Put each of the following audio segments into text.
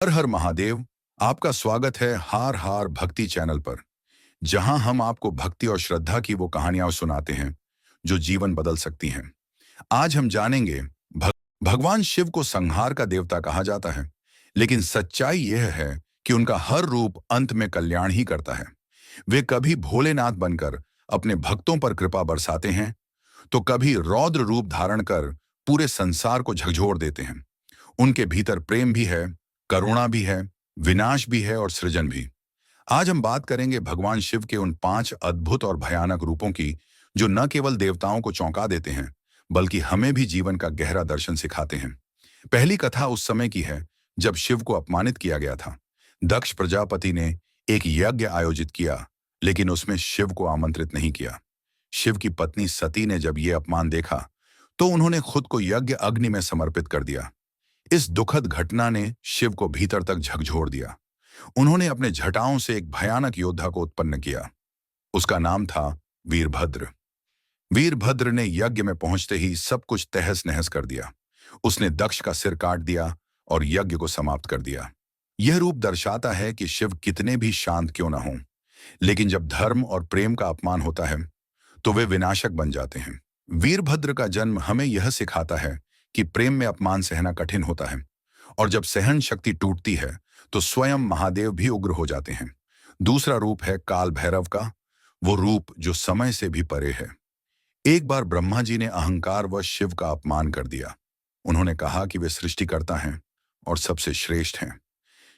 हर हर महादेव। आपका स्वागत है हार हार भक्ति चैनल पर, जहां हम आपको भक्ति और श्रद्धा की वो कहानियां सुनाते हैं जो जीवन बदल सकती हैं। आज हम जानेंगे भगवान शिव को संहार का देवता कहा जाता है, लेकिन सच्चाई यह है कि उनका हर रूप अंत में कल्याण ही करता है। वे कभी भोलेनाथ बनकर अपने भक्तों पर कृपा बरसाते हैं, तो कभी रौद्र रूप धारण कर पूरे संसार को झकझोर देते हैं। उनके भीतर प्रेम भी है, करुणा भी है, विनाश भी है और सृजन भी। आज हम बात करेंगे भगवान शिव के उन 5 अद्भुत और भयानक रूपों की, जो न केवल देवताओं को चौंका देते हैं, बल्कि हमें भी जीवन का गहरा दर्शन सिखाते हैं। पहली कथा उस समय की है जब शिव को अपमानित किया गया था। दक्ष प्रजापति ने एक यज्ञ आयोजित किया, लेकिन उसमें शिव को आमंत्रित नहीं किया। शिव की पत्नी सती ने जब यह अपमान देखा, तो उन्होंने खुद को यज्ञ अग्नि में समर्पित कर दिया। इस दुखद घटना ने शिव को भीतर तक झकझोर दिया। उन्होंने अपने जटाओं से एक भयानक योद्धा को उत्पन्न किया। उसका नाम था वीरभद्र। वीरभद्र ने यज्ञ में पहुंचते ही सब कुछ तहस नहस कर दिया। उसने दक्ष का सिर काट दिया और यज्ञ को समाप्त कर दिया। यह रूप दर्शाता है कि शिव कितने भी शांत क्यों न हों, लेकिन जब धर्म और प्रेम का अपमान होता है, तो वे विनाशक बन जाते हैं। वीरभद्र का जन्म हमें यह सिखाता है कि प्रेम में अपमान सहना कठिन होता है, और जब सहन शक्ति टूटती है तो स्वयं महादेव भी उग्र हो जाते हैं। दूसरा रूप है काल भैरव का, वो रूप जो समय से भी परे है। एक बार ब्रह्मा जी ने अहंकार व शिव का अपमान कर दिया। उन्होंने कहा कि वे सृष्टिकर्ता हैं और सबसे श्रेष्ठ हैं।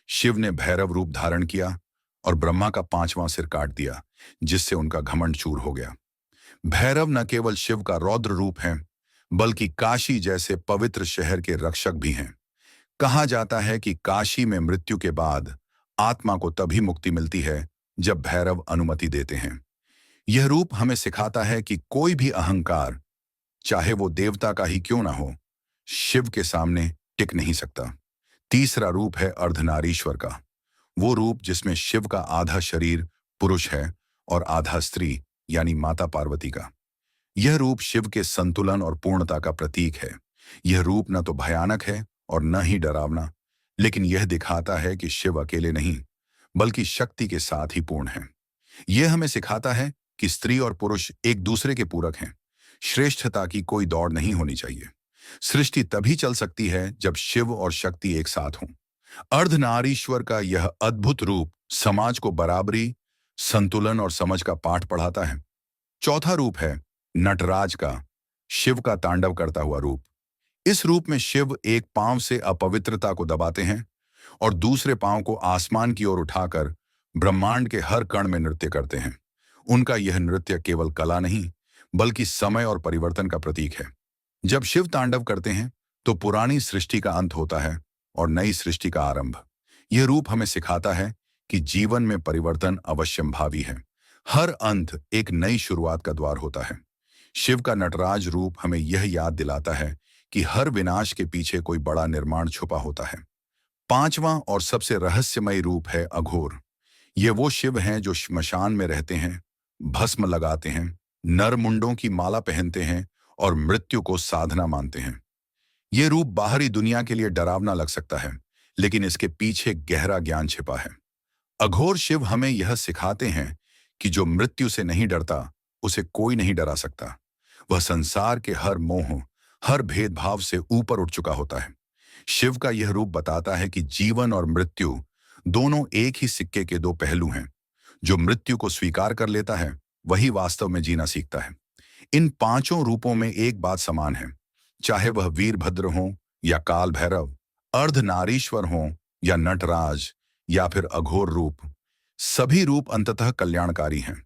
शिव ने भैरव रूप धारण किया और ब्रह्मा का 5वां सिर काट दिया, जिससे उनका घमंड चूर हो गया। भैरव न केवल शिव का रौद्र रूप है, बल्कि काशी जैसे पवित्र शहर के रक्षक भी हैं। कहा जाता है कि काशी में मृत्यु के बाद आत्मा को तभी मुक्ति मिलती है जब भैरव अनुमति देते हैं। यह रूप हमें सिखाता है कि कोई भी अहंकार, चाहे वो देवता का ही क्यों ना हो, शिव के सामने टिक नहीं सकता। तीसरा रूप है अर्धनारीश्वर का, वो रूप जिसमें शिव का आधा शरीर पुरुष है और आधा स्त्री यानी माता पार्वती का। यह रूप शिव के संतुलन और पूर्णता का प्रतीक है। यह रूप न तो भयानक है और न ही डरावना, लेकिन यह दिखाता है कि शिव अकेले नहीं, बल्कि शक्ति के साथ ही पूर्ण है। यह हमें सिखाता है कि स्त्री और पुरुष एक दूसरे के पूरक हैं। श्रेष्ठता की कोई दौड़ नहीं होनी चाहिए। सृष्टि तभी चल सकती है जब शिव और शक्ति एक साथ हों। अर्धनारीश्वर का यह अद्भुत रूप समाज को बराबरी, संतुलन और समझ का पाठ पढ़ाता है। चौथा रूप है नटराज का, शिव का तांडव करता हुआ रूप। इस रूप में शिव एक पांव से अपवित्रता को दबाते हैं और दूसरे पांव को आसमान की ओर उठाकर ब्रह्मांड के हर कण में नृत्य करते हैं। उनका यह नृत्य केवल कला नहीं, बल्कि समय और परिवर्तन का प्रतीक है। जब शिव तांडव करते हैं, तो पुरानी सृष्टि का अंत होता है और नई सृष्टि का आरंभ। यह रूप हमें सिखाता है कि जीवन में परिवर्तन अवश्यंभावी है। हर अंत एक नई शुरुआत का द्वार होता है। शिव का नटराज रूप हमें यह याद दिलाता है कि हर विनाश के पीछे कोई बड़ा निर्माण छुपा होता है। पांचवां और सबसे रहस्यमयी रूप है अघोर। ये वो शिव हैं जो श्मशान में रहते हैं, भस्म लगाते हैं, नर मुंडों की माला पहनते हैं और मृत्यु को साधना मानते हैं। ये रूप बाहरी दुनिया के लिए डरावना लग सकता है, लेकिन इसके पीछे गहरा ज्ञान छिपा है। अघोर शिव हमें यह सिखाते हैं कि जो मृत्यु से नहीं डरता, उसे कोई नहीं डरा सकता। वह संसार के हर मोह, हर भेदभाव से ऊपर उठ चुका होता है। शिव का यह रूप बताता है कि जीवन और मृत्यु दोनों एक ही सिक्के के दो पहलू हैं। जो मृत्यु को स्वीकार कर लेता है, वही वास्तव में जीना सीखता है। इन पांचों रूपों में एक बात समान है, चाहे वह वीरभद्र हो या काल भैरव, अर्धनारीश्वर हो या नटराज या फिर अघोर रूप, सभी रूप अंततः कल्याणकारी हैं।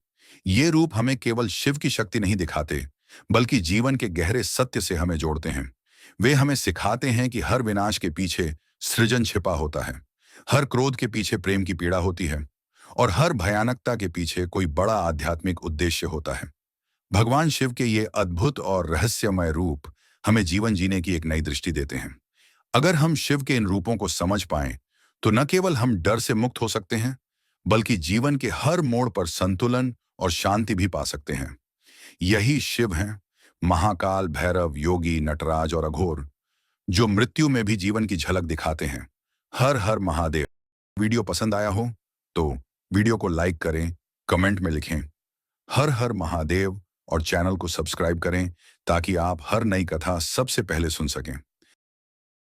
ये रूप हमें केवल शिव की शक्ति नहीं दिखाते, बल्कि जीवन के गहरे सत्य से हमें जोड़ते हैं। वे हमें सिखाते हैं कि हर विनाश के पीछे सृजन छिपा होता है, हर क्रोध के पीछे प्रेम की पीड़ा होती है और हर भयानकता के पीछे कोई बड़ा आध्यात्मिक उद्देश्य होता है। भगवान शिव के ये अद्भुत और रहस्यमय रूप हमें जीवन जीने की एक नई दृष्टि देते हैं। अगर हम शिव के इन रूपों को समझ पाएं, तो न केवल हम डर से मुक्त हो सकते हैं, बल्कि जीवन के हर मोड़ पर संतुलन और शांति भी पा सकते हैं। यही शिव हैं, महाकाल, भैरव, योगी, नटराज और अघोर, जो मृत्यु में भी जीवन की झलक दिखाते हैं, हर हर महादेव। वीडियो पसंद आया हो तो वीडियो को लाइक करें, कमेंट में लिखें हर हर महादेव और चैनल को सब्सक्राइब करें ताकि आप हर नई कथा सबसे पहले सुन सकें।